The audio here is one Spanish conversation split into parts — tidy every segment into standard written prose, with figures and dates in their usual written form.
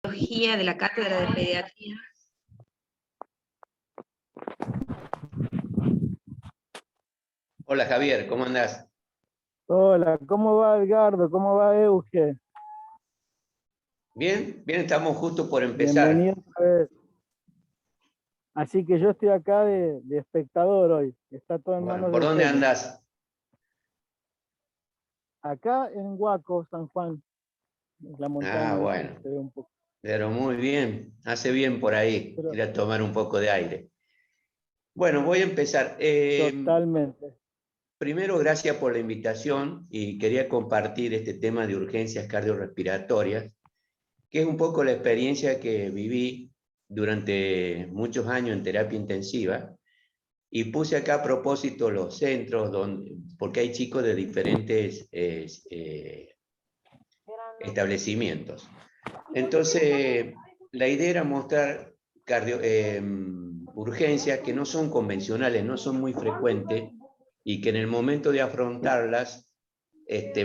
De la Cátedra de Pediatría. Hola Javier, ¿cómo andás? Hola, ¿cómo va Edgardo? ¿Cómo va Euge? Bien, bien, estamos justo por Bienvenido empezar. otra vez. Así que yo estoy acá de espectador hoy. Está todo en Bueno, manos de ¿por dónde ustedes. andás? Acá en Huaco, San Juan, la montaña, Ah, ¿viste? bueno, Se ve un poco. pero muy bien, hace bien por ahí, Pero ir a tomar un poco de aire. Bueno, voy a empezar. totalmente. Primero, gracias por la invitación y quería compartir este tema de urgencias cardiorrespiratorias, que es un poco la experiencia que viví durante muchos años en terapia intensiva. Y puse acá a propósito los centros, porque hay chicos de diferentes establecimientos. Entonces, la idea era mostrar urgencias que no son convencionales, no son muy frecuentes, y que en el momento de afrontarlas,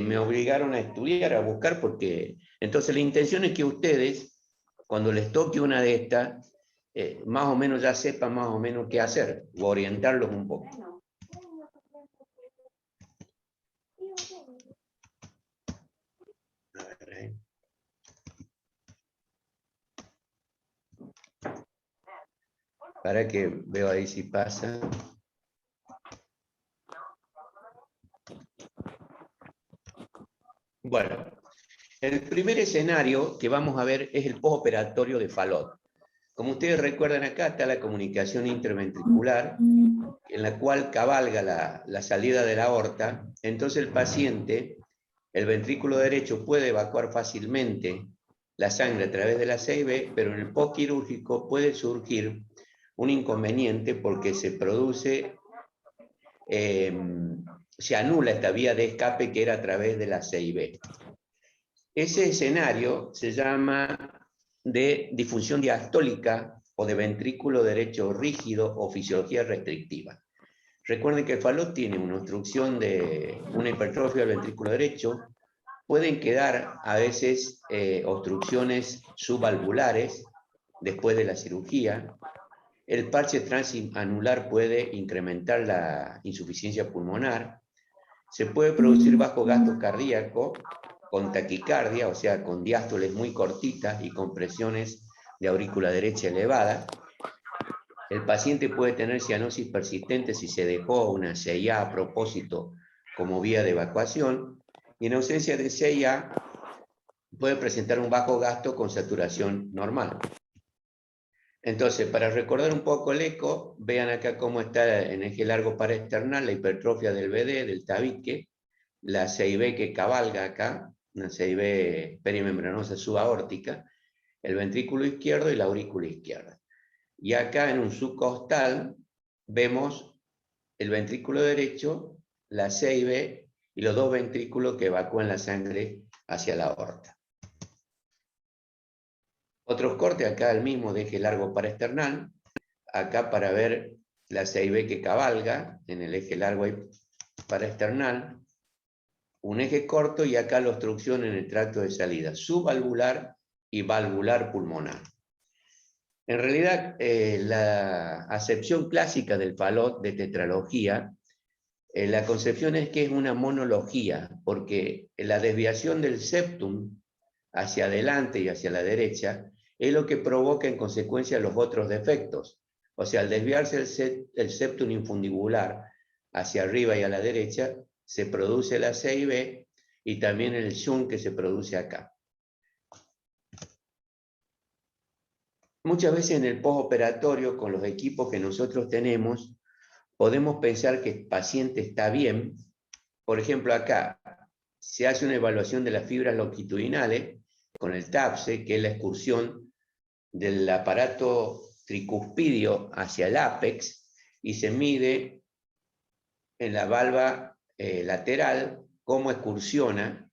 me obligaron a estudiar, a buscar, porque entonces la intención es que ustedes, cuando les toque una de estas, más o menos ya sepan más o menos qué hacer, o orientarlos un poco. A ver, para que veo ahí si pasa. Bueno, el primer escenario que vamos a ver es el postoperatorio de Fallot. Como ustedes recuerdan, acá está la comunicación interventricular, en la cual cabalga la salida de la aorta. Entonces el paciente, el ventrículo derecho puede evacuar fácilmente la sangre a través de la CIB, pero en el postquirúrgico puede surgir un inconveniente porque se produce, se anula esta vía de escape que era a través de la CIB. Ese escenario se llama de disfunción diastólica o de ventrículo derecho rígido o fisiología restrictiva. Recuerden que el Fallot tiene una obstrucción de una hipertrofia del ventrículo derecho. Pueden quedar a veces obstrucciones subvalvulares después de la cirugía. El parche transanular puede incrementar la insuficiencia pulmonar. Se puede producir bajo gasto cardíaco con taquicardia, o sea, con diástoles muy cortitas y con presiones de aurícula derecha elevada. El paciente puede tener cianosis persistente si se dejó una CIA a propósito como vía de evacuación, y en ausencia de CIA puede presentar un bajo gasto con saturación normal. Entonces, para recordar un poco el eco, vean acá cómo está en eje largo paraesternal la hipertrofia del BD, del tabique, la CIB que cabalga acá, una CIB perimembranosa subaórtica, el ventrículo izquierdo y la aurícula izquierda. Y acá en un subcostal vemos el ventrículo derecho, la CIB y los dos ventrículos que evacúan la sangre hacia la aorta. Otros cortes acá el mismo de eje largo paraesternal, acá para ver la CIB que cabalga en el eje largo paraesternal, un eje corto y acá la obstrucción en el tracto de salida, subvalvular y valvular pulmonar. En realidad, la acepción clásica del Fallot de tetralogía, la concepción es que es una monología, porque la desviación del septum hacia adelante y hacia la derecha es lo que provoca en consecuencia los otros defectos. O sea, al desviarse el septum infundibular hacia arriba y a la derecha, se produce la CIB y también el shunt que se produce acá. Muchas veces en el postoperatorio, con los equipos que nosotros tenemos, podemos pensar que el paciente está bien. Por ejemplo, acá se hace una evaluación de las fibras longitudinales con el TAPSE, que es la excursión del aparato tricuspidio hacia el ápex, y se mide en la valva lateral cómo excursiona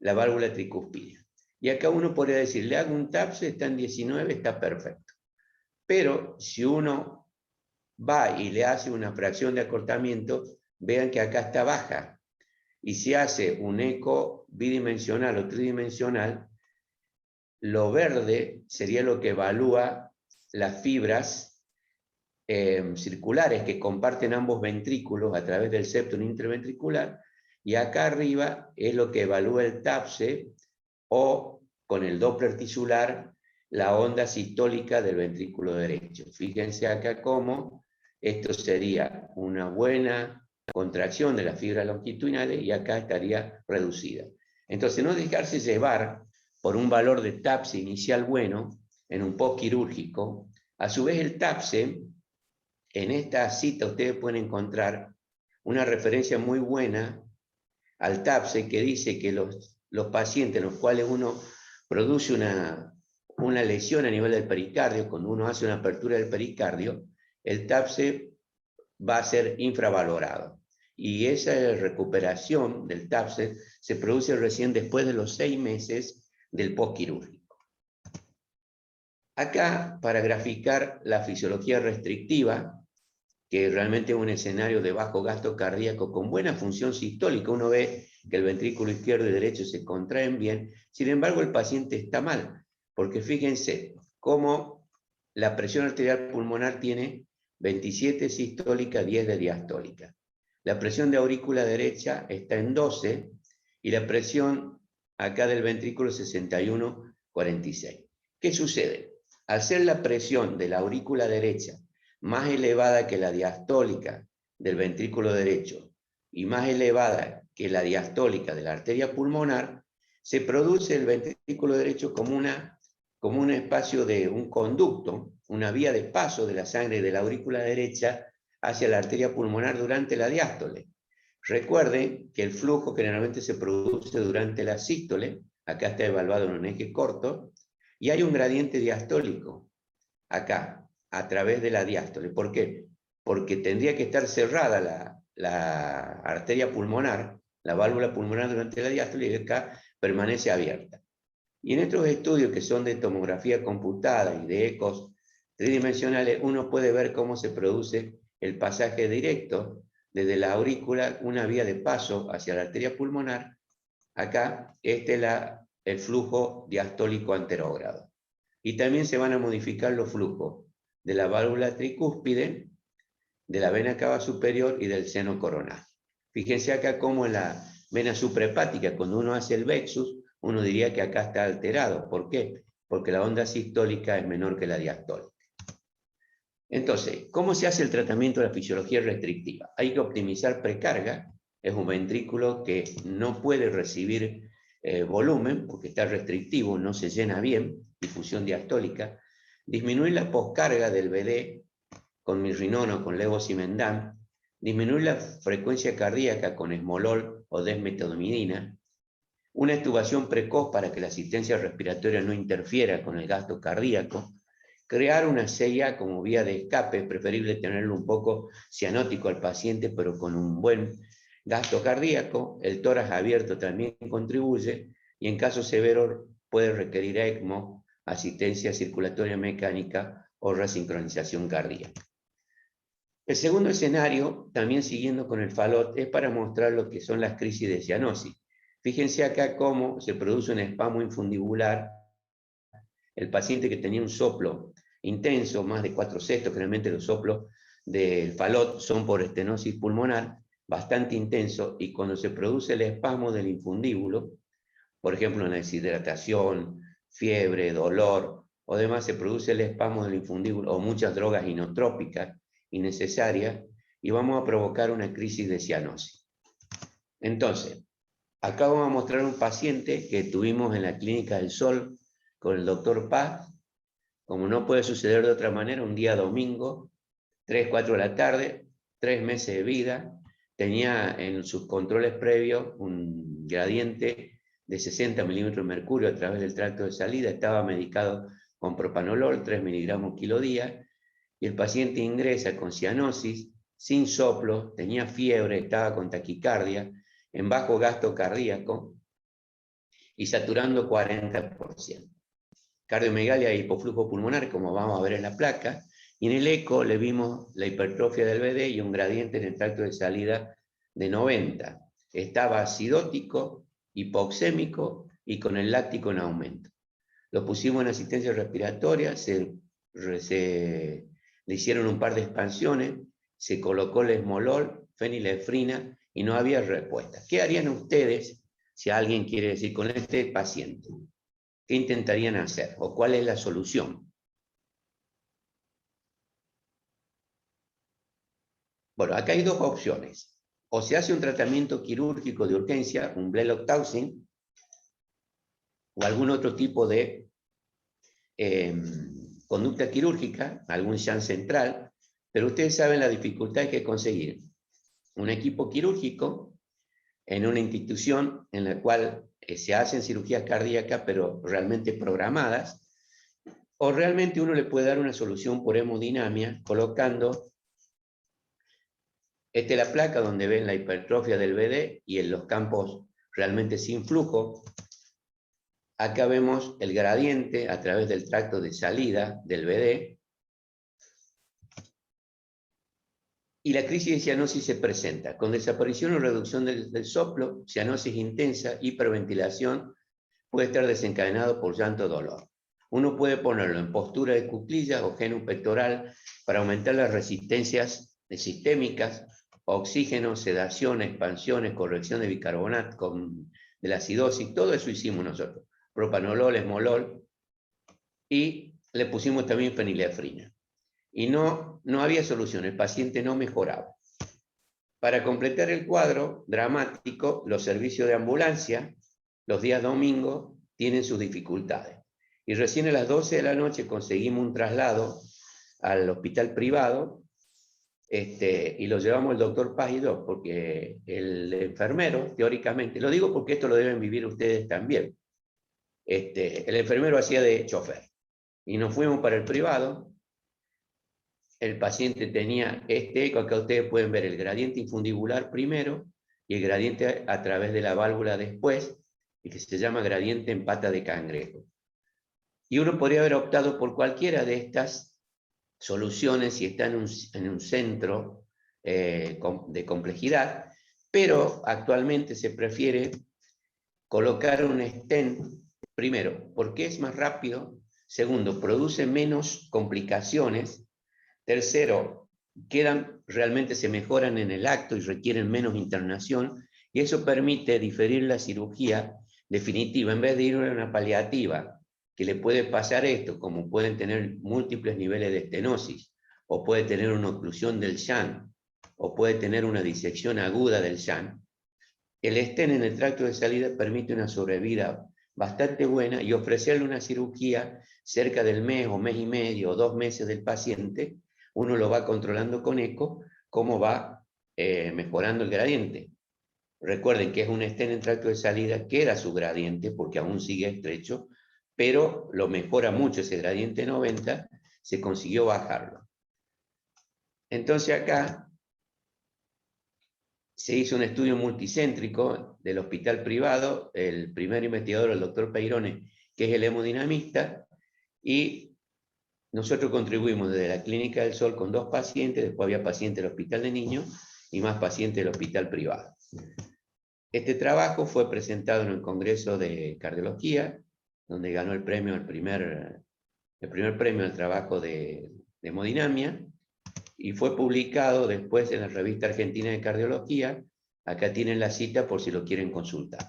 la válvula tricuspidia. Y acá uno podría decir, le hago un TAPSE, está en 19, está perfecto. Pero si uno va y le hace una fracción de acortamiento, vean que acá está baja. Y si hace un eco bidimensional o tridimensional, lo verde sería lo que evalúa las fibras circulares que comparten ambos ventrículos a través del septum interventricular, y acá arriba es lo que evalúa el TAPSE, o con el Doppler tisular, la onda sistólica del ventrículo derecho. Fíjense acá cómo esto sería una buena contracción de las fibras longitudinales y acá estaría reducida. Entonces, no dejarse llevar por un valor de TAPSE inicial bueno en un postquirúrgico. A su vez, el TAPSE, en esta cita ustedes pueden encontrar una referencia muy buena al TAPSE que dice que los pacientes en los cuales uno produce una lesión a nivel del pericardio, cuando uno hace una apertura del pericardio, el TAPSE va a ser infravalorado. Y esa recuperación del TAPSE se produce recién después de los 6 meses del postquirúrgico. Acá, para graficar la fisiología restrictiva, que realmente es un escenario de bajo gasto cardíaco con buena función sistólica, uno ve que el ventrículo izquierdo y derecho se contraen bien, sin embargo el paciente está mal, porque fíjense cómo la presión arterial pulmonar tiene 27 sistólica, 10 de diastólica. La presión de aurícula derecha está en 12 y la presión acá del ventrículo 61, 46. ¿Qué sucede? Al ser la presión de la aurícula derecha más elevada que la diastólica del ventrículo derecho y más elevada que la diastólica de la arteria pulmonar, se produce el ventrículo derecho como un espacio de un conducto, una vía de paso de la sangre de la aurícula derecha hacia la arteria pulmonar durante la diástole. Recuerden que el flujo generalmente se produce durante la sístole, acá está evaluado en un eje corto, y hay un gradiente diastólico acá, a través de la diástole. ¿Por qué? Porque tendría que estar cerrada la arteria pulmonar, la válvula pulmonar durante la diástole, y acá permanece abierta. Y en estos estudios que son de tomografía computada y de ecos tridimensionales, uno puede ver cómo se produce el pasaje directo desde la aurícula, una vía de paso hacia la arteria pulmonar. Acá, este es el flujo diastólico anterógrado. Y también se van a modificar los flujos de la válvula tricúspide, de la vena cava superior y del seno coronal. Fíjense acá cómo en la vena suprahepática, cuando uno hace el vexus, uno diría que acá está alterado. ¿Por qué? Porque la onda sistólica es menor que la diastólica. Entonces, ¿cómo se hace el tratamiento de la fisiología restrictiva? Hay que optimizar precarga. Es un ventrículo que no puede recibir volumen porque está restrictivo, no se llena bien, difusión diastólica. Disminuir la poscarga del BD con mirrinona o con levosimendan. Disminuir la frecuencia cardíaca con esmolol o desmetamidina. Una extubación precoz para que la asistencia respiratoria no interfiera con el gasto cardíaco. Crear una CIA como vía de escape, preferible tenerlo un poco cianótico al paciente, pero con un buen gasto cardíaco. El tórax abierto también contribuye, y en caso severo puede requerir ECMO, asistencia circulatoria mecánica o resincronización cardíaca. El segundo escenario, también siguiendo con el FALOT, es para mostrar lo que son las crisis de cianosis. Fíjense acá cómo se produce un espasmo infundibular. El paciente que tenía un soplo intenso, más de 4/6, generalmente los soplos del FALOT son por estenosis pulmonar, bastante intenso, y cuando se produce el espasmo del infundíbulo, por ejemplo en la deshidratación, fiebre, dolor o demás, se produce el espasmo del infundíbulo o muchas drogas inotrópicas innecesarias, y vamos a provocar una crisis de cianosis. Entonces, acá vamos a mostrar un paciente que tuvimos en la Clínica del Sol con el doctor Paz, como no puede suceder de otra manera, un día domingo, 3, 4 de la tarde, 3 meses de vida, tenía en sus controles previos un gradiente de 60 milímetros de mercurio a través del tracto de salida, estaba medicado con propanolol, 3 miligramos kilo día, y el paciente ingresa con cianosis, sin soplo, tenía fiebre, estaba con taquicardia, en bajo gasto cardíaco y saturando 40%. Cardiomegalia e hipoflujo pulmonar, como vamos a ver en la placa, y en el eco le vimos la hipertrofia del BD y un gradiente en el tracto de salida de 90. Estaba acidótico, hipoxémico y con el láctico en aumento. Lo pusimos en asistencia respiratoria, le hicieron un par de expansiones, se colocó el esmolol, fenilefrina, y no había respuesta. ¿Qué harían ustedes si alguien quiere decir con este paciente? ¿Qué intentarían hacer? ¿O cuál es la solución? Bueno, acá hay dos opciones. O se hace un tratamiento quirúrgico de urgencia, un bleloxatine, o algún otro tipo de conducta quirúrgica, algún shunt central, pero ustedes saben la dificultad que conseguir un equipo quirúrgico en una institución en la cual se hacen cirugías cardíacas, pero realmente programadas, o realmente uno le puede dar una solución por hemodinamia colocando esta es la placa donde ven la hipertrofia del BD y en los campos realmente sin flujo. Acá vemos el gradiente a través del tracto de salida del BD. Y la crisis de cianosis se presenta con desaparición o reducción del soplo, cianosis intensa, hiperventilación, puede estar desencadenado por llanto o dolor. Uno puede ponerlo en postura de cuclillas o genupectoral para aumentar las resistencias sistémicas, oxígeno, sedación, expansiones, corrección de bicarbonato, de la acidosis, todo eso hicimos nosotros. Propanolol, esmolol, y le pusimos también fenilefrina. Y no había solución, el paciente no mejoraba. Para completar el cuadro dramático, los servicios de ambulancia, los días domingos, tienen sus dificultades. Y recién a las 12 de la noche conseguimos un traslado al hospital privado, y lo llevamos el doctor Paz y yo, porque el enfermero, teóricamente, lo digo porque esto lo deben vivir ustedes también, el enfermero hacía de chofer. Y nos fuimos para el privado. El paciente tenía este eco, acá ustedes pueden ver el gradiente infundibular primero y el gradiente a través de la válvula después, y que se llama gradiente en pata de cangrejo. Y uno podría haber optado por cualquiera de estas soluciones si está en un centro de complejidad, pero actualmente se prefiere colocar un stent, primero, porque es más rápido, segundo, produce menos complicaciones, tercero, realmente se mejoran en el acto y requieren menos internación, y eso permite diferir la cirugía definitiva, en vez de ir a una paliativa, que le puede pasar esto, como pueden tener múltiples niveles de estenosis, o puede tener una oclusión del shunt, o puede tener una disección aguda del shunt. El stent en el tracto de salida permite una sobrevida bastante buena y ofrecerle una cirugía cerca del mes o mes y medio o 2 meses del paciente. Uno lo va controlando con eco, cómo va mejorando el gradiente. Recuerden que es un stent en tracto de salida, queda su gradiente porque aún sigue estrecho, pero lo mejora mucho ese gradiente 90, se consiguió bajarlo. Entonces acá se hizo un estudio multicéntrico del hospital privado, el primer investigador, el doctor Peirone, que es el hemodinamista, y nosotros contribuimos desde la Clínica del Sol con 2 pacientes, después había pacientes del hospital de niños y más pacientes del hospital privado. Este trabajo fue presentado en el Congreso de Cardiología, donde ganó el premio, el primer premio al trabajo de hemodinamia, y fue publicado después en la Revista Argentina de Cardiología. Acá tienen la cita por si lo quieren consultar.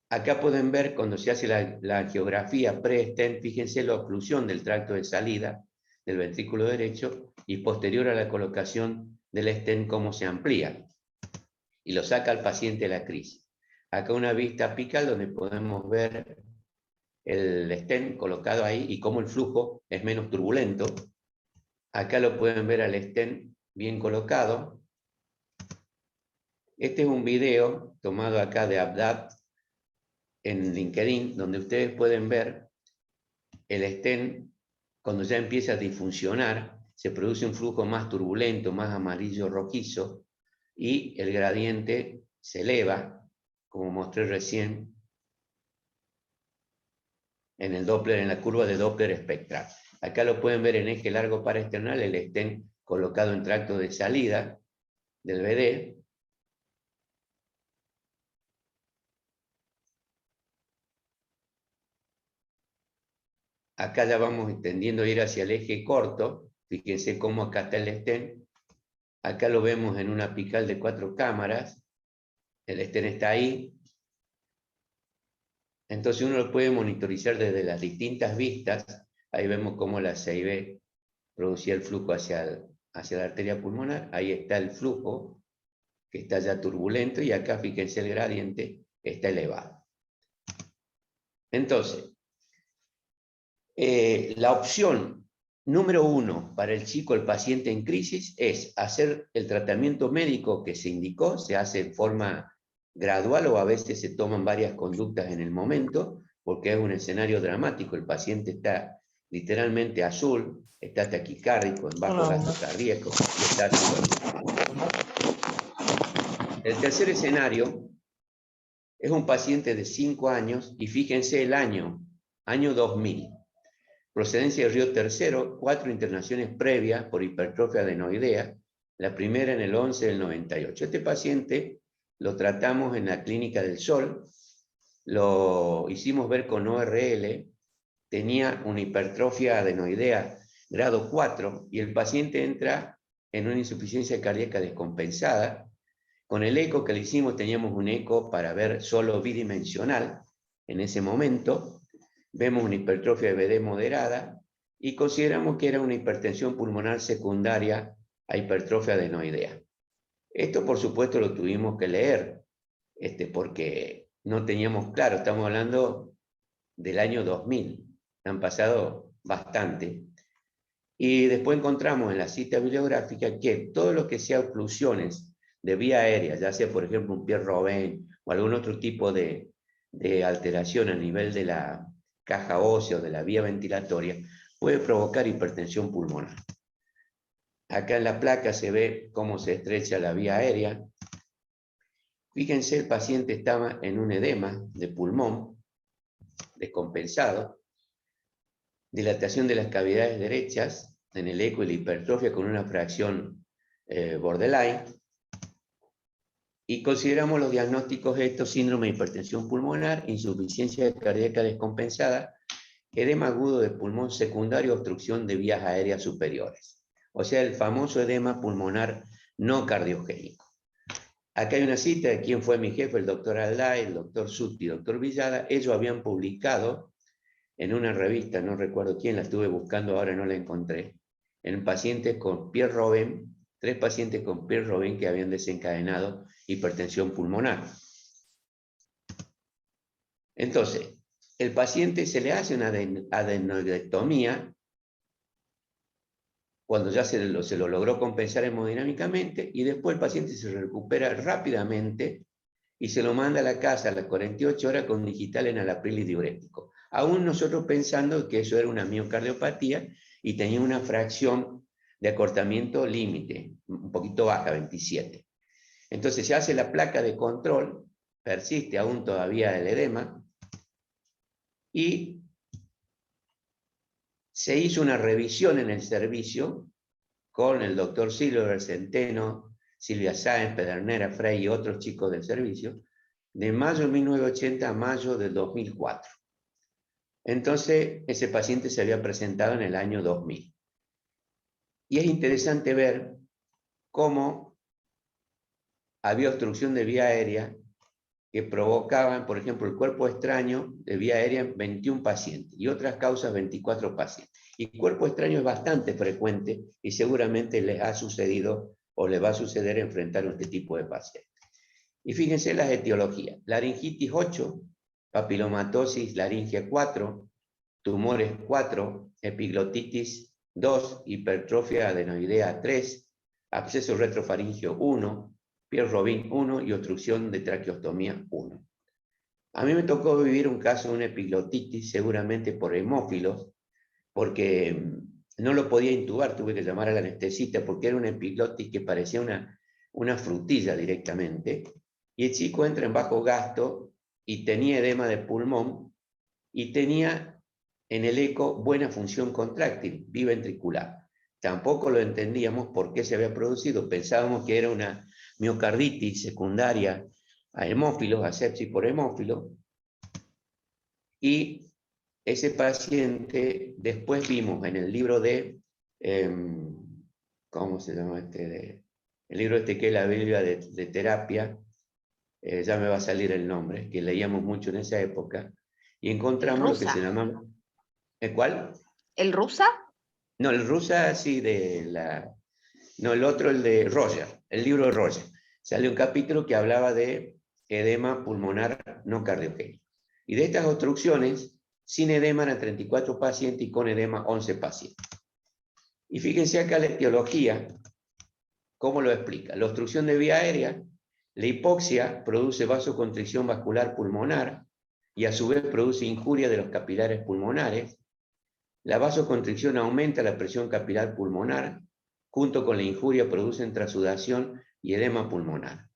Acá pueden ver cuando se hace la angiografía pre-stent, fíjense la oclusión del tracto de salida del ventrículo derecho y posterior a la colocación del stent cómo se amplía y lo saca al paciente de la crisis. Acá una vista apical donde podemos ver el stent colocado ahí y cómo el flujo es menos turbulento. Acá lo pueden ver al stent bien colocado. Este es un video tomado acá de Abdat en LinkedIn, donde ustedes pueden ver el stent cuando ya empieza a disfuncionar, se produce un flujo más turbulento, más amarillo rojizo, y el gradiente se eleva, como mostré recién en el Doppler, en la curva de Doppler espectral. Acá lo pueden ver en eje largo paraesternal, el stent colocado en tracto de salida del BD. Acá ya vamos tendiendo a ir hacia el eje corto. Fíjense cómo acá está el stent. Acá lo vemos en una apical de 4 cámaras. El stent está ahí. Entonces uno lo puede monitorizar desde las distintas vistas. Ahí vemos cómo la CIB producía el flujo hacia la arteria pulmonar. Ahí está el flujo, que está ya turbulento, y acá fíjense el gradiente está elevado. Entonces, la opción número 1 para el chico, el paciente en crisis, es hacer el tratamiento médico que se indicó, se hace en forma gradual o a veces se toman varias conductas en el momento, porque es un escenario dramático, el paciente está literalmente azul, está taquicárdico, en bajo gasto cardíaco, y está azul. El tercer escenario es un paciente de 5 años, y fíjense el año 2000. Procedencia de Río Tercero, 4 internaciones previas por hipertrofia adenoidea, la primera en el 11 del 98. Este paciente lo tratamos en la Clínica del Sol, lo hicimos ver con ORL, tenía una hipertrofia adenoidea grado 4, y el paciente entra en una insuficiencia cardíaca descompensada. Con el eco que le hicimos, teníamos un eco para ver solo bidimensional en ese momento. Vemos una hipertrofia de BD moderada y consideramos que era una hipertensión pulmonar secundaria a hipertrofia adenoidea. Esto, por supuesto, lo tuvimos que leer, porque no teníamos claro, estamos hablando del año 2000, han pasado bastante. Y después encontramos en la cita bibliográfica que todo lo que sea oclusiones de vía aérea, ya sea, por ejemplo, un Pierre-Robin o algún otro tipo de alteración a nivel de la caja ósea o de la vía ventilatoria, puede provocar hipertensión pulmonar. Acá en la placa se ve cómo se estrecha la vía aérea. Fíjense, el paciente estaba en un edema de pulmón descompensado, dilatación de las cavidades derechas en el eco y la hipertrofia con una fracción borderline, y consideramos los diagnósticos de estos: síndrome de hipertensión pulmonar, insuficiencia cardíaca descompensada, edema agudo de pulmón secundario, obstrucción de vías aéreas superiores. O sea, el famoso edema pulmonar no cardiogénico. Acá hay una cita de quién fue mi jefe, el doctor Alday, el doctor Sutti, el doctor Villada. Ellos habían publicado en una revista, no recuerdo quién, la estuve buscando, ahora no la encontré, en pacientes con Pierre-Robin, 3 pacientes con Pierre-Robin que habían desencadenado hipertensión pulmonar. Entonces, el paciente se le hace una adenoidectomía cuando ya se lo logró compensar hemodinámicamente, y después el paciente se recupera rápidamente y se lo manda a la casa a las 48 horas con digital enalapril y diurético. Aún nosotros pensando que eso era una miocardiopatía y tenía una fracción de acortamiento límite, un poquito baja, 27. Entonces se hace la placa de control, persiste aún todavía el edema, y se hizo una revisión en el servicio con el doctor Silver, Centeno, Silvia Sáenz, Pedernera, Frey y otros chicos del servicio, de mayo de 1980 a mayo del 2004. Entonces, ese paciente se había presentado en el año 2000. Y es interesante ver cómo había obstrucción de vía aérea que provocaban, por ejemplo, el cuerpo extraño de vía aérea en 21 pacientes y otras causas 24 pacientes. Y cuerpo extraño es bastante frecuente y seguramente les ha sucedido o les va a suceder enfrentar este tipo de pacientes. Y fíjense las etiologías: laringitis 8, papilomatosis laringe 4, tumores 4, epiglotitis 2, hipertrofia adenoidea 3, absceso retrofaringeo 1, Pierre-Robin 1 y obstrucción de traqueostomía 1. A mí me tocó vivir un caso de una epiglotitis, seguramente por hemófilos, porque no lo podía intubar, tuve que llamar al anestesista porque era una epiglotis que parecía una frutilla directamente, y el chico entra en bajo gasto y tenía edema de pulmón y tenía en el eco buena función contráctil, biventricular. Tampoco lo entendíamos por qué se había producido, pensábamos que era una miocarditis secundaria a hemófilos, a sepsis por hemófilo, y ese paciente, después vimos en el libro de, ¿cómo se llama este? El libro este que es la Biblia de terapia, ya me va a salir el nombre, que leíamos mucho en esa época, y encontramos lo que se llama... ¿El cuál? ¿El rusa? No, el rusa sí de la... No, el otro, el de Roger, el libro de Roger. Sale un capítulo que hablaba de edema pulmonar no cardiogénico. Y de estas obstrucciones, sin edema eran 34 pacientes y con edema 11 pacientes. Y fíjense acá la etiología, ¿cómo lo explica? La obstrucción de vía aérea, la hipoxia produce vasoconstricción vascular pulmonar y a su vez produce injuria de los capilares pulmonares. La vasoconstricción aumenta la presión capilar pulmonar, junto con la injuria producen trasudación y edema pulmonar.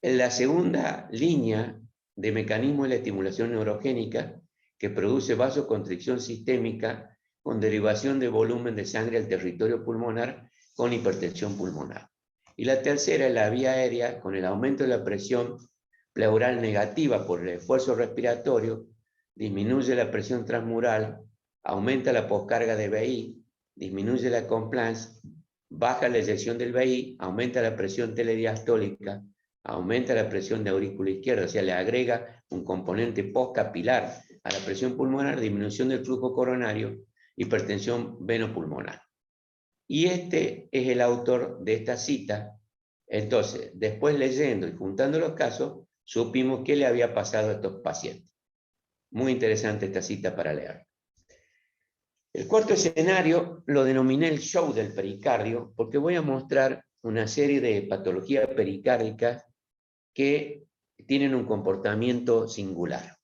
En la segunda línea de mecanismo es la estimulación neurogénica, que produce vasoconstricción sistémica con derivación de volumen de sangre al territorio pulmonar con hipertensión pulmonar. Y la tercera es la vía aérea, con el aumento de la presión pleural negativa por el esfuerzo respiratorio, disminuye la presión transmural, aumenta la poscarga de BI, disminuye la compliance, baja la eyección del BI, aumenta la presión telediastólica, aumenta la presión de aurícula izquierda, o sea, le agrega un componente postcapilar a la presión pulmonar, disminución del flujo coronario, hipertensión venopulmonar. Y este es el autor de esta cita. Entonces, después leyendo y juntando los casos, supimos qué le había pasado a estos pacientes. Muy interesante esta cita para leer. El cuarto escenario lo denominé el show del pericardio, porque voy a mostrar una serie de patologías pericárdicas que tienen un comportamiento singular.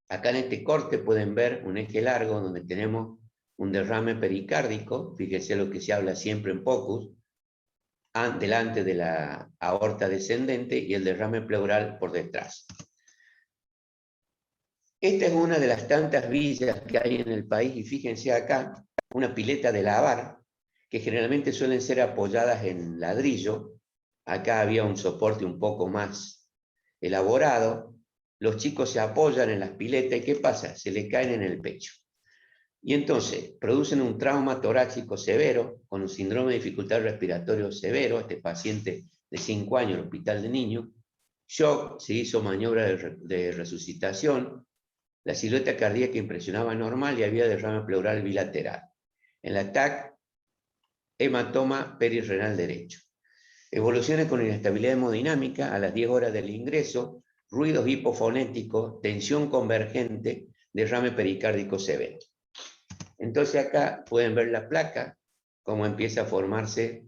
Acá en este corte pueden ver un eje largo donde tenemos un derrame pericárdico, fíjense lo que se habla siempre en POCUS, delante de la aorta descendente y el derrame pleural por detrás. Esta es una de las tantas villas que hay en el país, y fíjense acá, una pileta de lavar, que generalmente suelen ser apoyadas en ladrillo. Acá había un soporte un poco más elaborado. Los chicos se apoyan en las piletas, ¿y qué pasa? Se le caen en el pecho. Y entonces producen un trauma torácico severo, con un síndrome de dificultad respiratoria severo, este paciente de 5 años en el hospital de niños. Shock, se hizo maniobra de resucitación. La silueta cardíaca impresionaba normal y había derrame pleural bilateral. En la TAC, hematoma perirrenal derecho. Evoluciones con inestabilidad hemodinámica a las 10 horas del ingreso, ruidos hipofonéticos, tensión convergente, derrame pericárdico severo. Entonces acá pueden ver la placa, cómo empieza a formarse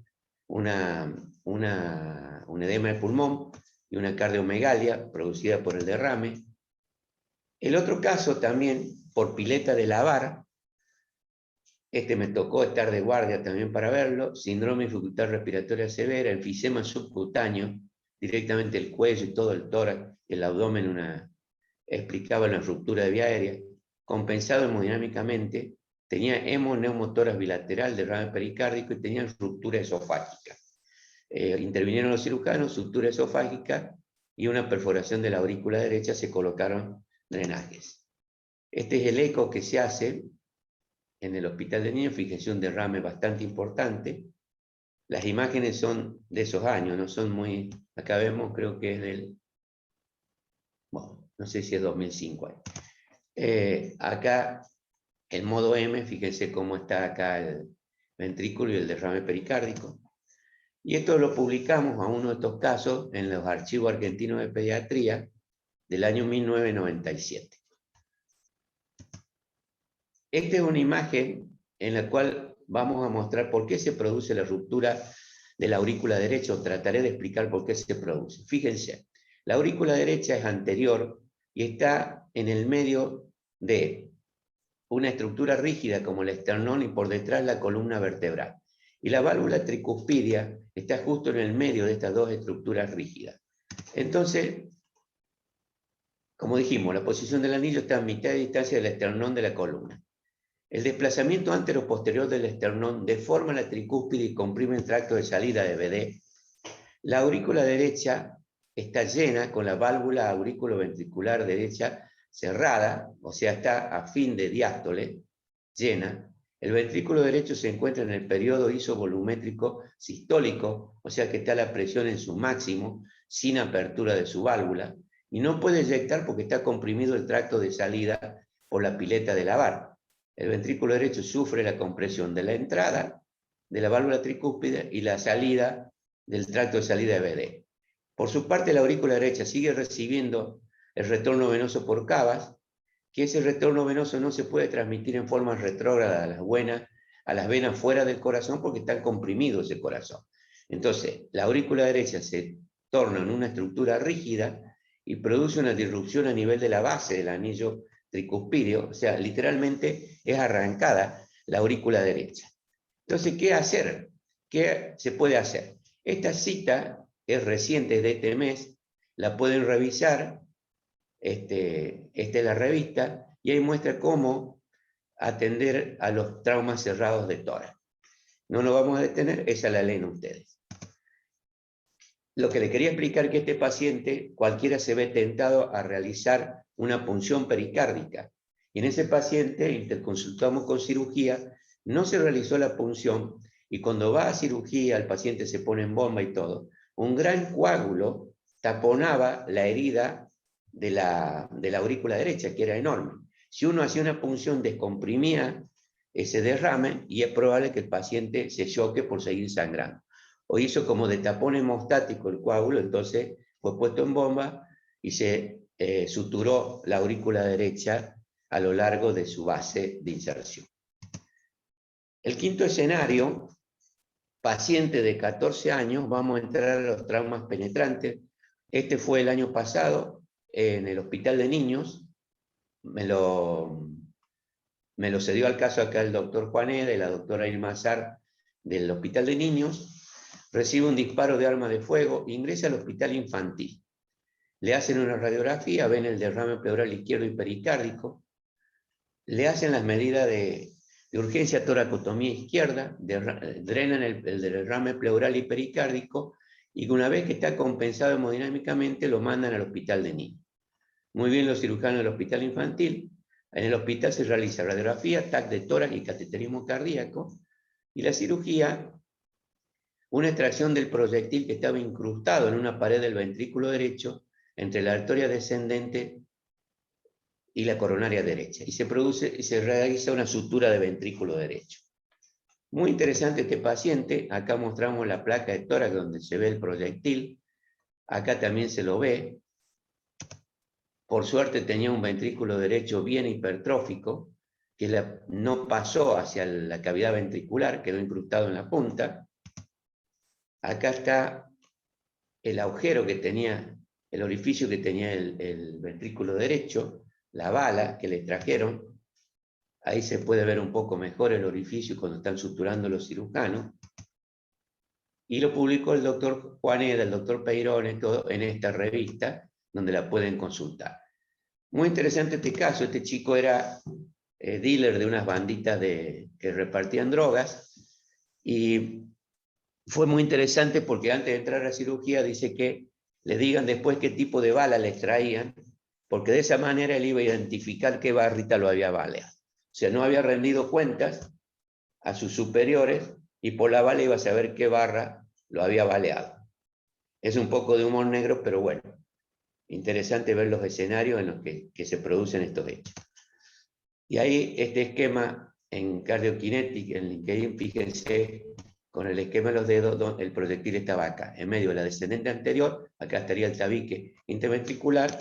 un edema de pulmón y una cardiomegalia producida por el derrame. El otro caso también, por pileta de lavar, este me tocó estar de guardia también para verlo, síndrome de dificultad respiratoria severa, enfisema subcutáneo, directamente el cuello y todo el tórax, el abdomen, explicaba una ruptura de vía aérea, compensado hemodinámicamente, tenía hemoneumotórax bilateral, derrame pericárdico y tenía ruptura esofágica. Intervinieron los cirujanos, sutura esofágica y una perforación de la aurícula derecha, se colocaron drenajes. Este es el eco que se hace en el hospital de niños, fíjense un derrame bastante importante. Las imágenes son de esos años, no son muy... Acá vemos, creo que es del... Bueno, no sé si es 2005. Acá, en modo M, fíjense cómo está acá el ventrículo y el derrame pericárdico. Y esto lo publicamos a uno de estos casos en los archivos argentinos de pediatría del año 1997. Esta es una imagen en la cual vamos a mostrar por qué se produce la ruptura de la aurícula derecha, o trataré de explicar por qué se produce. Fíjense, la aurícula derecha es anterior y está en el medio de una estructura rígida como el esternón y por detrás la columna vertebral. Y la válvula tricuspidia está justo en el medio de estas dos estructuras rígidas. Entonces, como dijimos, la posición del anillo está a mitad de distancia del esternón de la columna. El desplazamiento antero-posterior del esternón deforma la tricúspide y comprime el tracto de salida de BD. La aurícula derecha está llena con la válvula auriculoventricular derecha cerrada, o sea, está a fin de diástole, llena, el ventrículo derecho se encuentra en el periodo isovolumétrico sistólico, o sea que está la presión en su máximo, sin apertura de su válvula, y no puede eyectar porque está comprimido el tracto de salida por la pileta de lavar. El ventrículo derecho sufre la compresión de la entrada de la válvula tricúspide y la salida del tracto de salida de BD. Por su parte, la aurícula derecha sigue recibiendo el retorno venoso por cavas, que ese retorno venoso no se puede transmitir en forma retrógrada a las venas fuera del corazón porque está comprimido ese corazón. Entonces, la aurícula derecha se torna en una estructura rígida y produce una disrupción a nivel de la base del anillo tricuspideo, o sea, literalmente es arrancada la aurícula derecha. Entonces, ¿qué hacer? ¿Qué se puede hacer? Esta cita es reciente, de este mes, la pueden revisar. Esta es la revista, y ahí muestra cómo atender a los traumas cerrados de tórax. No nos vamos a detener, esa la leen ustedes. Lo que le quería explicar es que este paciente, cualquiera se ve tentado a realizar una punción pericárdica, y en ese paciente interconsultamos con cirugía, no se realizó la punción, y cuando va a cirugía el paciente se pone en bomba y todo. Un gran coágulo taponaba la herida de la aurícula derecha, que era enorme. Si uno hacía una punción, descomprimía ese derrame y es probable que el paciente se choque por seguir sangrando. O hizo como de tapón hemostático el coágulo, entonces fue puesto en bomba y se suturó la aurícula derecha a lo largo de su base de inserción. El quinto escenario, paciente de 14 años, vamos a entrar a los traumas penetrantes. Este fue el año pasado, en el hospital de niños, me lo cedió al caso acá el doctor Juanet y la doctora Irma Sar del hospital de niños, recibe un disparo de arma de fuego, ingresa al hospital infantil. Le hacen una radiografía, ven el derrame pleural izquierdo y pericárdico, le hacen las medidas de urgencia toracotomía izquierda, drenan el derrame pleural y pericárdico, y una vez que está compensado hemodinámicamente lo mandan al hospital de niños. Muy bien los cirujanos del hospital infantil. En el hospital se realiza radiografía, TAC de tórax y cateterismo cardíaco, y la cirugía, una extracción del proyectil que estaba incrustado en una pared del ventrículo derecho entre la arteria descendente y la coronaria derecha, y se realiza una sutura de ventrículo derecho. Muy interesante este paciente. Acá mostramos la placa de tórax donde se ve el proyectil, acá también se lo ve. Por suerte tenía un ventrículo derecho bien hipertrófico, que no pasó hacia la cavidad ventricular, quedó incrustado en la punta. Acá está el agujero que tenía, el orificio que tenía el ventrículo derecho, la bala que le trajeron. Ahí se puede ver un poco mejor el orificio cuando están suturando los cirujanos. Y lo publicó el doctor Juaneda, el doctor Peirone, todo en esta revista, donde la pueden consultar. Muy interesante este caso. Este chico era dealer de unas banditas que repartían drogas, y fue muy interesante porque antes de entrar a la cirugía dice que le digan después qué tipo de bala les traían, porque de esa manera él iba a identificar qué barrita lo había baleado. O sea, no había rendido cuentas a sus superiores y por la bala iba a saber qué barra lo había baleado. Es un poco de humor negro, pero bueno, interesante ver los escenarios en los que se producen estos hechos. Y ahí este esquema en Cardiokinetic, en LinkedIn, fíjense, con el esquema de los dedos, el proyectil estaba acá, en medio de la descendente anterior, acá estaría el tabique interventricular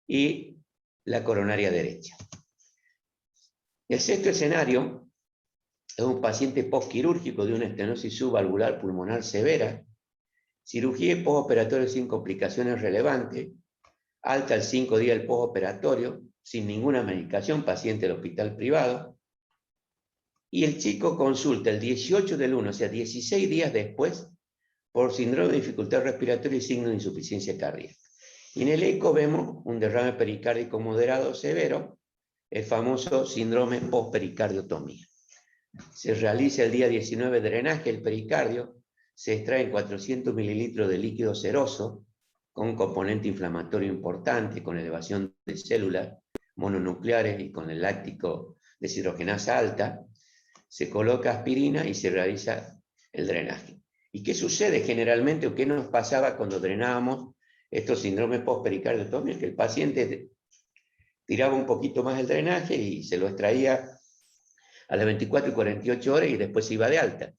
y la coronaria derecha. El sexto escenario es un paciente postquirúrgico de una estenosis subvalvular pulmonar severa, cirugía y postoperatorio sin complicaciones relevantes, alta al 5 días del postoperatorio, sin ninguna medicación, paciente del hospital privado, y el chico consulta el 18 del 1, o sea, 16 días después, por síndrome de dificultad respiratoria y signo de insuficiencia cardíaca. Y en el eco vemos un derrame pericárdico moderado severo, el famoso síndrome postpericardiotomía. Se realiza el día 19 drenaje del pericardio, se extraen 400 mililitros de líquido seroso, con un componente inflamatorio importante, con elevación de células, mononucleares y con el láctico deshidrogenasa alta, se coloca aspirina y se realiza el drenaje. ¿Y qué sucede generalmente o qué nos pasaba cuando drenábamos estos síndromes postpericardios? Que el paciente tiraba un poquito más el drenaje y se lo extraía a las 24 y 48 horas y después se iba de alta.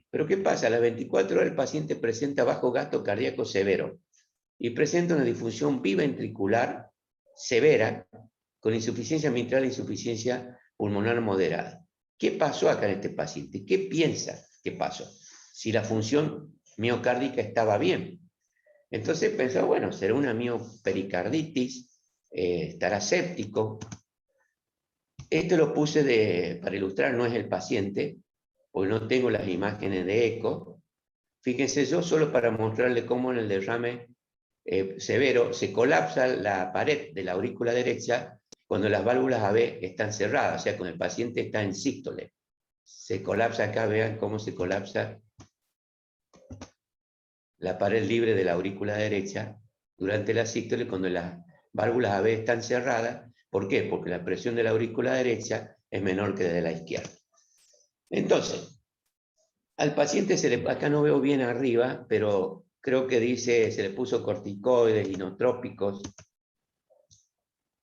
Pero ¿qué pasa? A las 24 horas el paciente presenta bajo gasto cardíaco severo y presenta una disfunción biventricular severa con insuficiencia mitral e insuficiencia pulmonar moderada. ¿Qué pasó acá en este paciente? ¿Qué piensa que pasó? Si la función miocárdica estaba bien. Entonces pensó, bueno, será una miopericarditis, estará séptico. Esto lo puse para ilustrar, no es el paciente, porque no tengo las imágenes de eco. Fíjense, yo solo para mostrarle cómo en el derrame severo se colapsa la pared de la aurícula derecha cuando las válvulas AB están cerradas, o sea, cuando el paciente está en sístole. Se colapsa acá, vean cómo se colapsa la pared libre de la aurícula derecha durante la sístole cuando las válvulas AB están cerradas. ¿Por qué? Porque la presión de la aurícula derecha es menor que la de la izquierda. Entonces, al paciente acá no veo bien arriba, pero creo que dice, se le puso corticoides, inotrópicos,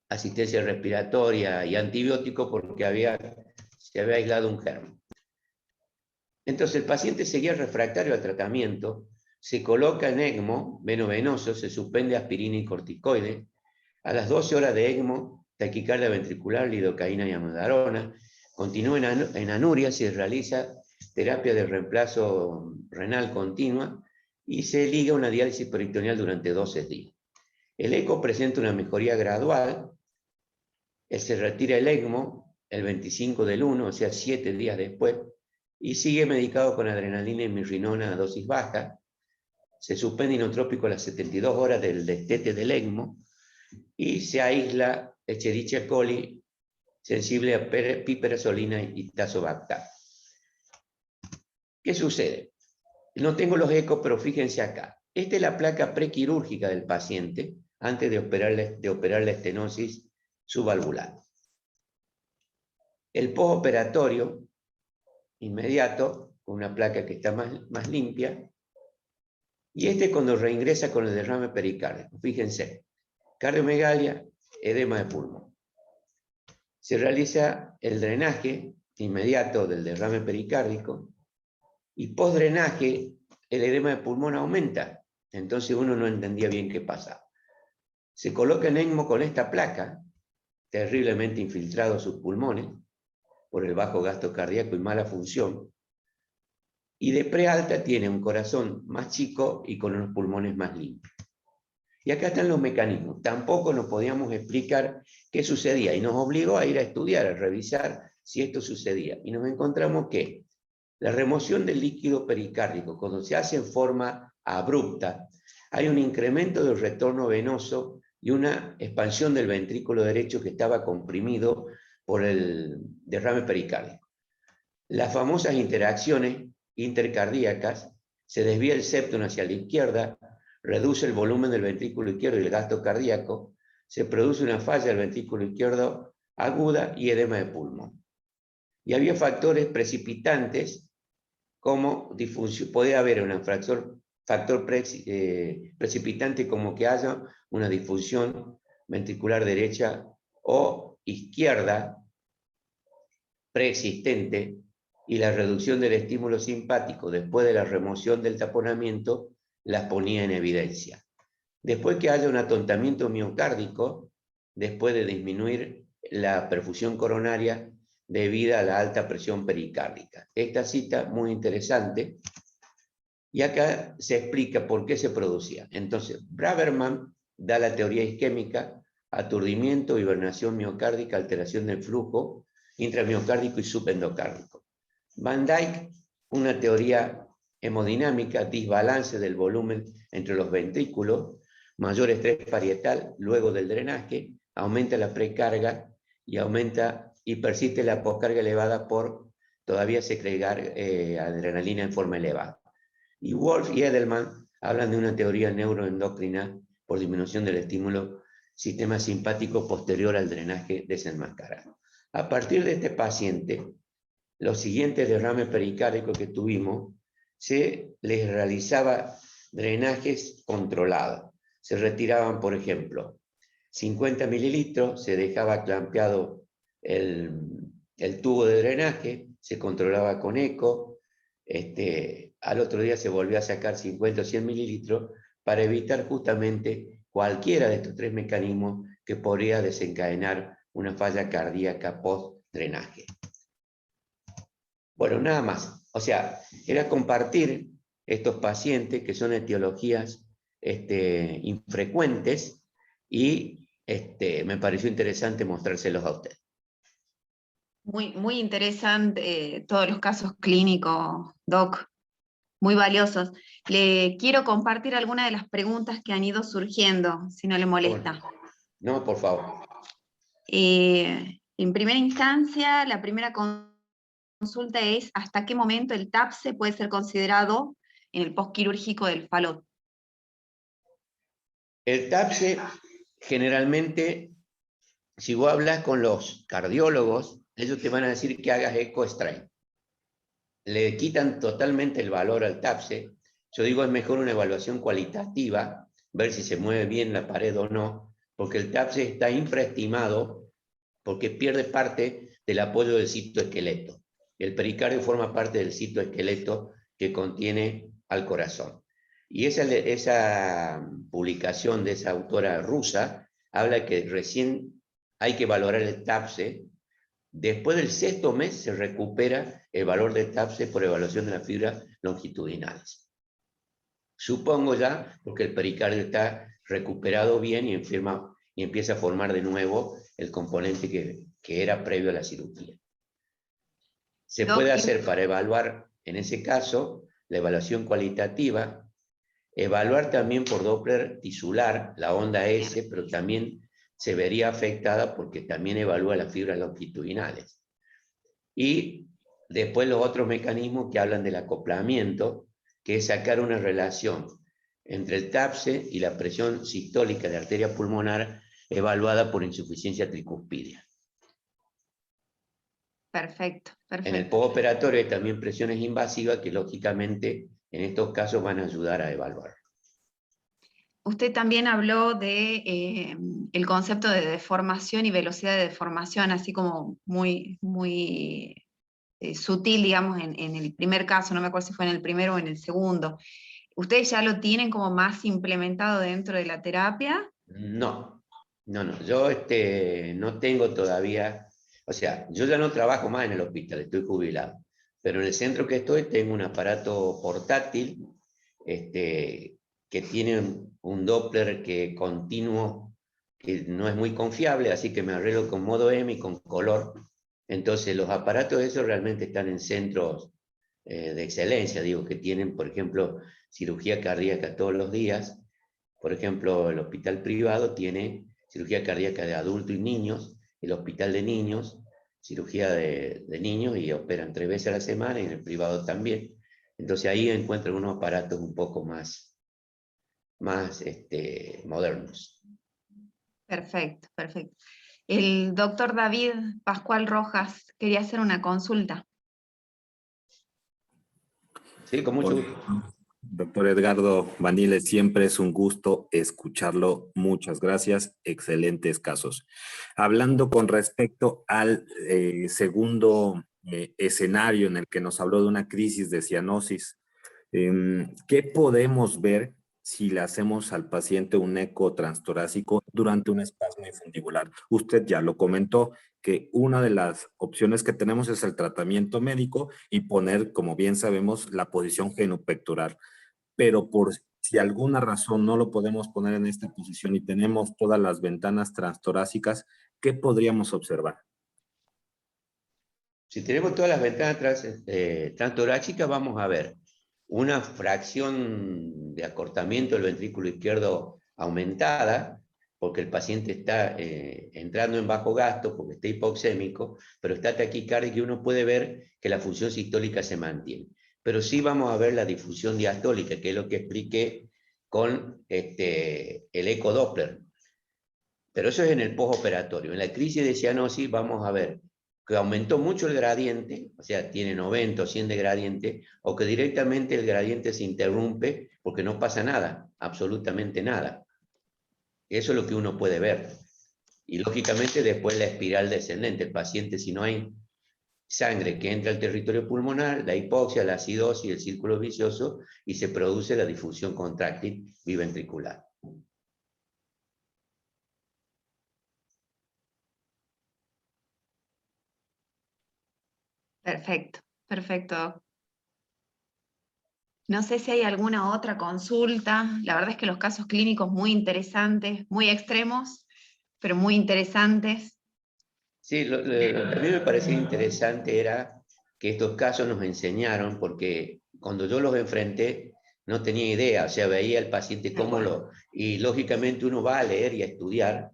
asistencia respiratoria y antibiótico porque se había aislado un germen. Entonces el paciente seguía refractario al tratamiento, se coloca en ECMO, veno-venoso, se suspende aspirina y corticoides, a las 12 horas de ECMO, taquicardia ventricular, lidocaína y amiodarona, continúa en anuria, se realiza terapia de reemplazo renal continua y se liga una diálisis peritoneal durante 12 días. El ECO presenta una mejoría gradual, se retira el ECMO el 25 del 1, o sea, 7 días después, y sigue medicado con adrenalina y mirrinona a dosis baja. Se suspende inotrópico a las 72 horas del destete del ECMO y se aísla Escherichia coli sensible a piperazolina y tazobactam. ¿Qué sucede? No tengo los ecos, pero fíjense acá. Esta es la placa prequirúrgica del paciente antes de operar la estenosis subvalvular. El postoperatorio inmediato, con una placa que está más limpia, y este cuando reingresa con el derrame pericárdico. Fíjense, cardiomegalia, edema de pulmón. Se realiza el drenaje inmediato del derrame pericárdico y postdrenaje el edema de pulmón aumenta. Entonces uno no entendía bien qué pasaba. Se coloca en ECMO con esta placa, terriblemente infiltrados sus pulmones, por el bajo gasto cardíaco y mala función, y de prealta tiene un corazón más chico y con unos pulmones más limpios. Y acá están los mecanismos. Tampoco nos podíamos explicar qué sucedía y nos obligó a ir a estudiar, a revisar si esto sucedía. Y nos encontramos que la remoción del líquido pericárdico, cuando se hace en forma abrupta, hay un incremento del retorno venoso y una expansión del ventrículo derecho que estaba comprimido por el derrame pericárdico. Las famosas interacciones intercardíacas, se desvía el septum hacia la izquierda, reduce el volumen del ventrículo izquierdo y el gasto cardíaco, se produce una falla del ventrículo izquierdo aguda y edema de pulmón. Y había factores precipitantes como difusión, podía haber un factor precipitante como que haya una difusión ventricular derecha o izquierda preexistente y la reducción del estímulo simpático después de la remoción del taponamiento las ponía en evidencia. Después que haya un atontamiento miocárdico, después de disminuir la perfusión coronaria debido a la alta presión pericárdica. Esta cita muy interesante y acá se explica por qué se producía. Entonces, Braverman da la teoría isquémica, aturdimiento, hibernación miocárdica, alteración del flujo intramiocárdico y subendocárdico. Van Dyck, una teoría hemodinámica, desbalance del volumen entre los ventrículos, mayor estrés parietal luego del drenaje, aumenta la precarga y persiste la poscarga elevada por todavía secregar adrenalina en forma elevada. Y Wolf y Edelman hablan de una teoría neuroendocrina por disminución del estímulo sistema simpático posterior al drenaje desenmascarado. A partir de este paciente, los siguientes derrames pericárdicos que tuvimos, se les realizaba drenajes controlados. Se retiraban, por ejemplo, 50 mililitros, se dejaba clampeado el tubo de drenaje, se controlaba con eco, al otro día se volvió a sacar 50 o 100 mililitros para evitar justamente cualquiera de estos tres mecanismos que podría desencadenar una falla cardíaca post-drenaje. Bueno, nada más. O sea, era compartir estos pacientes que son etiologías infrecuentes y me pareció interesante mostrárselos a usted. Muy interesante todos los casos clínicos, Doc, muy valiosos. Le quiero compartir algunas de las preguntas que han ido surgiendo, si no le molesta. No, por favor. En primera instancia, la primera consulta es ¿hasta qué momento el TAPSE puede ser considerado en el postquirúrgico del falot? El TAPSE, generalmente, si vos hablas con los cardiólogos, ellos te van a decir que hagas eco strain. Le quitan totalmente el valor al TAPSE. Yo digo, es mejor una evaluación cualitativa, ver si se mueve bien la pared o no, porque el TAPSE está infraestimado porque pierde parte del apoyo del citoesqueleto. El pericardio forma parte del citoesqueleto que contiene al corazón. Y esa publicación de esa autora rusa habla que recién hay que valorar el TAPSE. Después del 6º mes se recupera el valor de TAPSE por evaluación de las fibras longitudinales. Supongo ya, porque el pericardio está recuperado bien y empieza a formar de nuevo el componente que era previo a la cirugía. Se puede hacer para evaluar, en ese caso, la evaluación cualitativa, evaluar también por Doppler tisular, la onda S, pero también se vería afectada porque también evalúa las fibras longitudinales. Y después los otros mecanismos que hablan del acoplamiento, que es sacar una relación entre el TAPSE y la presión sistólica de arteria pulmonar evaluada por insuficiencia tricuspidia. Perfecto. En el postoperatorio hay también presiones invasivas que lógicamente en estos casos van a ayudar a evaluar. Usted también habló de el concepto de deformación y velocidad de deformación, así como muy sutil, digamos, en el primer caso, no me acuerdo si fue en el primero o en el segundo. ¿Ustedes ya lo tienen como más implementado dentro de la terapia? No. Yo no tengo todavía, o sea, yo ya no trabajo más en el hospital, estoy jubilado, pero en el centro que estoy tengo un aparato portátil que tiene un Doppler continuo, que no es muy confiable, así que me arreglo con modo M y con color. Entonces los aparatos esos realmente están en centros de excelencia, digo, que tienen, por ejemplo, cirugía cardíaca todos los días. Por ejemplo, el hospital privado tiene cirugía cardíaca de adultos y niños, el hospital de niños, cirugía de niños y operan 3 veces a la semana, y en el privado también. Entonces ahí encuentran unos aparatos un poco más modernos. Perfecto. El doctor David Pascual Rojas quería hacer una consulta. Sí, con mucho gusto. Doctor Edgardo Baniles, siempre es un gusto escucharlo. Muchas gracias. Excelentes casos. Hablando con respecto al segundo escenario en el que nos habló de una crisis de cianosis, ¿qué podemos ver si le hacemos al paciente un eco transtorácico durante un espasmo infundibular? Usted ya lo comentó, que una de las opciones que tenemos es el tratamiento médico y poner, como bien sabemos, la posición genupectoral. Pero por si alguna razón no lo podemos poner en esta posición y tenemos todas las ventanas transtorácicas, ¿qué podríamos observar? Si tenemos todas las ventanas transtorácicas, vamos a ver una fracción de acortamiento del ventrículo izquierdo aumentada, porque el paciente está entrando en bajo gasto, porque está hipoxémico, pero está taquicárdico y uno puede ver que la función sistólica se mantiene. Pero sí vamos a ver la difusión diastólica, que es lo que expliqué con el eco Doppler. Pero eso es en el postoperatorio. En la crisis de cianosis vamos a ver que aumentó mucho el gradiente, o sea, tiene 90 o 100 de gradiente, o que directamente el gradiente se interrumpe porque no pasa nada, absolutamente nada. Eso es lo que uno puede ver. Y lógicamente después la espiral descendente. El paciente, si no hay sangre que entra al territorio pulmonar, la hipoxia, la acidosis, el círculo vicioso, y se produce la difusión contráctil biventricular. Perfecto, perfecto. No sé si hay alguna otra consulta. La verdad es que los casos clínicos muy interesantes, muy extremos, pero muy interesantes. Sí, lo que a mí me parecía interesante era que estos casos nos enseñaron, porque cuando yo los enfrenté no tenía idea, o sea, veía al paciente cómo lo... Y lógicamente uno va a leer y a estudiar,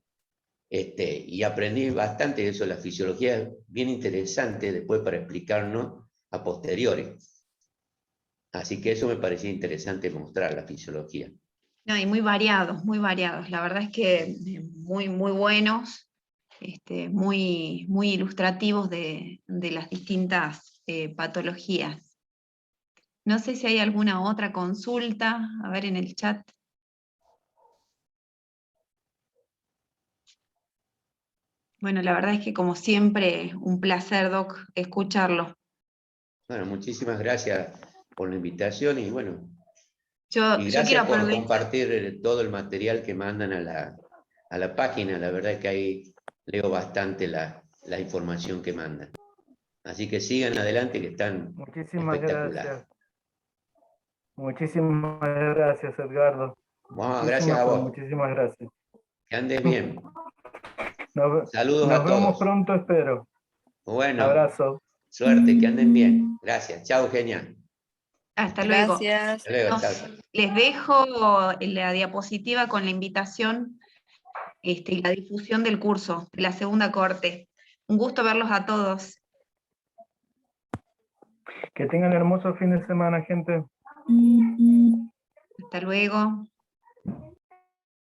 y aprendí bastante de eso. La fisiología es bien interesante después para explicarnos a posteriori. Así que eso me parecía interesante mostrar, la fisiología. No, y muy variados, muy variados. La verdad es que muy, muy buenos, muy, muy ilustrativos de las distintas patologías. No sé si hay alguna otra consulta, a ver en el chat. Bueno, la verdad es que como siempre, un placer, Doc, escucharlo. Bueno, muchísimas gracias por la invitación y bueno, Yo quiero gracias por aprovechar. compartir todo el material que mandan a la página. La verdad es que ahí leo bastante la información que mandan. Así que sigan adelante, que están Muchísimas espectaculares. gracias. Muchísimas gracias, Edgardo. Bueno, gracias a vos. Muchísimas gracias. Que andes bien. Saludos Nos a vemos todos. pronto, espero. Bueno, Abrazo. suerte, que anden bien. Gracias. Chao, genial. Hasta luego. Gracias. Hasta luego, chao. Les dejo la diapositiva con la invitación y la difusión del curso, de la segunda corte. Un gusto verlos a todos. Que tengan hermoso fin de semana, gente. Hasta luego.